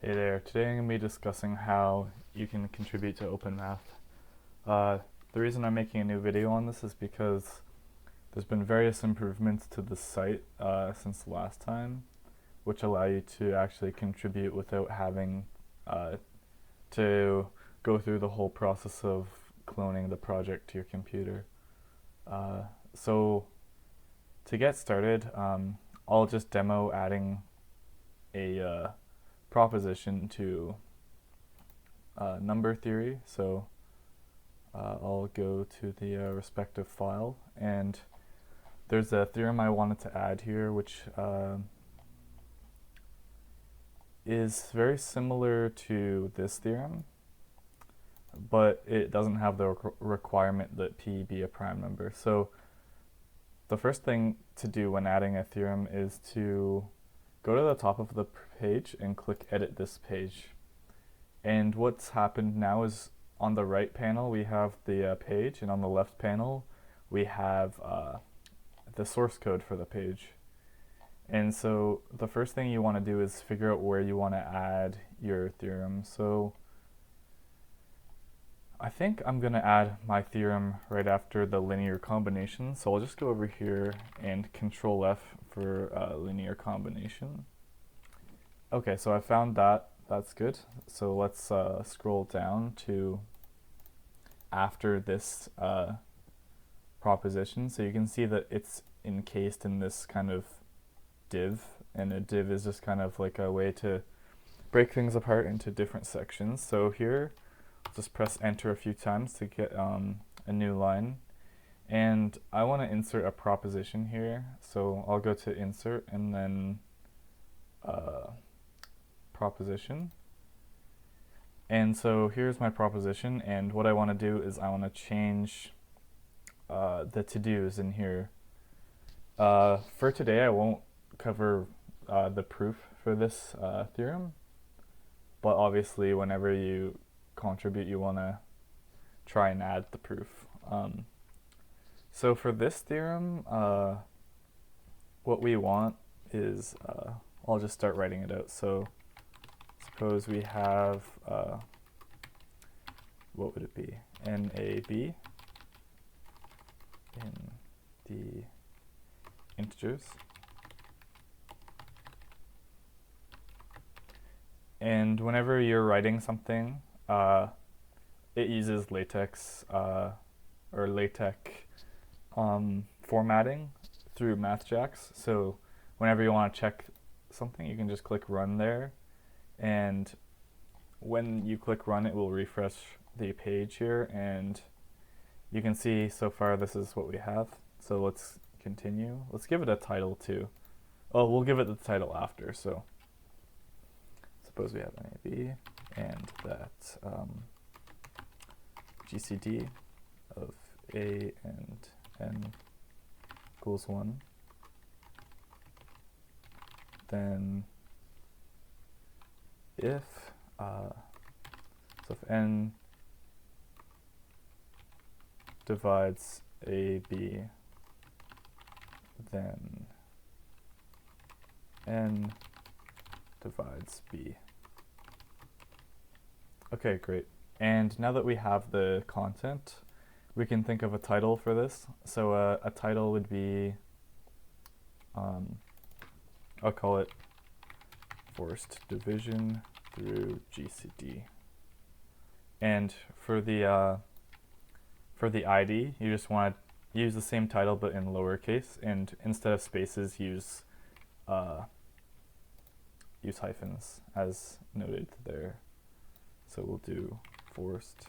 Hey there, today I'm going to be discussing how you can contribute to OpenMath. Uh, the reason I'm making a new video on this is because there's been various improvements to the site since the last time, which allow you to actually contribute without having to go through the whole process of cloning the project to your computer. So to get started, I'll just demo adding a proposition to number theory. So I'll go to the respective file, and there's a theorem I wanted to add here, which is very similar to this theorem, but it doesn't have the requirement that P be a prime number. So the first thing to do when adding a theorem is to go to the top of the page and click Edit this page. And what's happened now is on the right panel we have the page, and on the left panel we have the source code for the page. And so the first thing you want to do is figure out where you want to add your theorem. So I think I'm going to add my theorem right after the linear combination. So I'll just go over here and Control F for linear combination. Okay, so I found that. That's good. So let's scroll down to after this proposition. So you can see that it's encased in this kind of div, and a div is just kind of like a way to break things apart into different sections. So here, just press enter a few times to get a new line. And I want to insert a proposition here. So I'll go to insert and then proposition. And so here's my proposition, and what I want to do is I want to change the to-dos in here. For today I won't cover the proof for this theorem, but obviously whenever you contribute you want to try and add the proof. So for this theorem, what we want is, I'll just start writing it out. So suppose we have, what would it be? NAB in the integers. And whenever you're writing something, it uses LaTeX or LaTeX formatting through MathJax. So whenever you want to check something, you can just click run there, and when you click run it will refresh the page here, and you can see so far this is what we have. So let's continue. Let's give it a title too. Oh, we'll give it the title after. So suppose we have NAB and that GCD of A and N equals 1. Then if so if N divides AB, then N divides B. Okay, great. And now that we have the content, we can think of a title for this. So a title would be, I'll call it Forced Division through GCD. And for the ID, you just want to use the same title but in lowercase, and instead of spaces, use hyphens as noted there. So we'll do Forced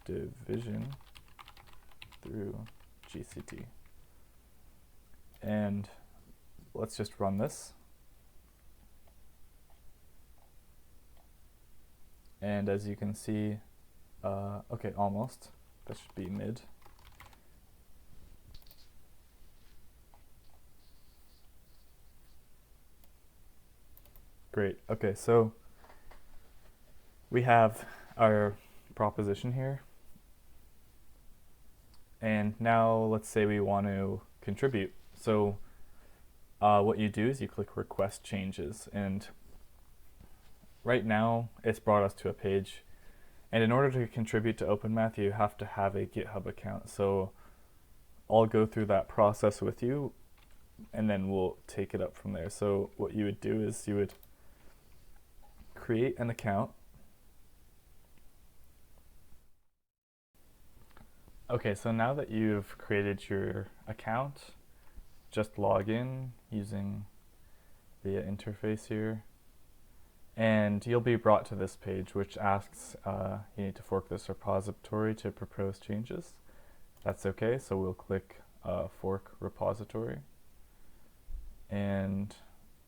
Division through GCD. And let's just run this. And as you can see, okay, almost. That should be mid. Great. Okay, so we have our proposition here. And now let's say we want to contribute. So what you do is you click request changes, and right now it's brought us to a page, and in order to contribute to OpenMath, you have to have a GitHub account. So I'll go through that process with you, and then we'll take it up from there. So what you would do is you would create an account. Okay, so now that you've created your account, just log in using the interface here, and you'll be brought to this page which asks you need to fork this repository to propose changes. That's okay, so we'll click fork repository, and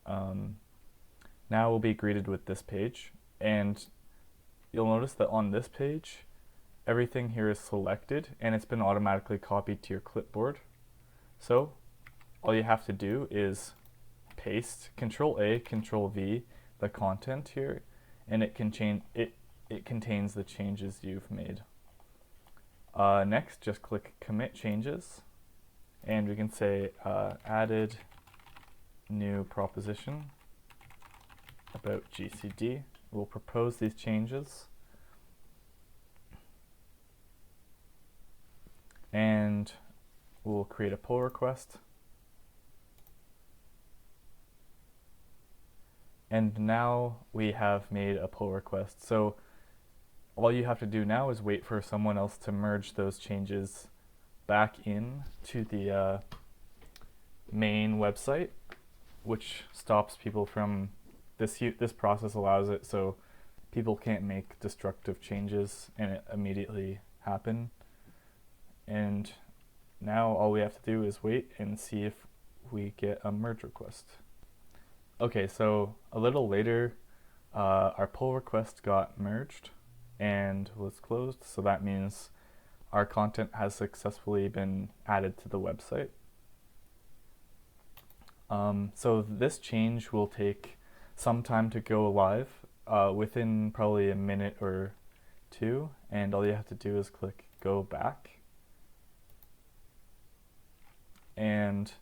now we'll be greeted with this page, and you'll notice that on this page everything here is selected and it's been automatically copied to your clipboard. So all you have to do is paste Control A, Control V the content here, and it contains the changes you've made. Next, just click Commit Changes, and we can say added new proposition about GCD. We'll propose these changes, and we'll create a pull request. And now we have made a pull request. So all you have to do now is wait for someone else to merge those changes back in to the main website, which stops people from this process allows it so people can't make destructive changes and it immediately happen. And now all we have to do is wait and see if we get a merge request. Okay, so a little later, our pull request got merged and was closed, so that means our content has successfully been added to the website. So this change will take some time to go live, within probably a minute or two, and all you have to do is click Go Back. And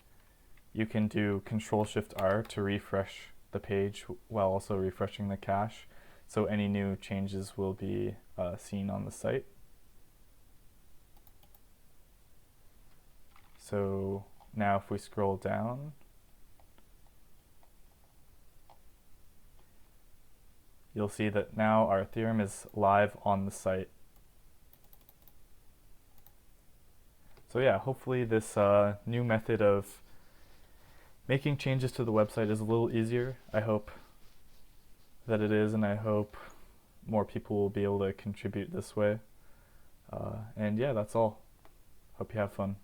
you can do Control-Shift-R to refresh the page while also refreshing the cache, so any new changes will be seen on the site. So now if we scroll down, you'll see that now our theorem is live on the site. So yeah, hopefully this new method of making changes to the website is a little easier. I hope that it is, and I hope more people will be able to contribute this way. And yeah, that's all. Hope you have fun.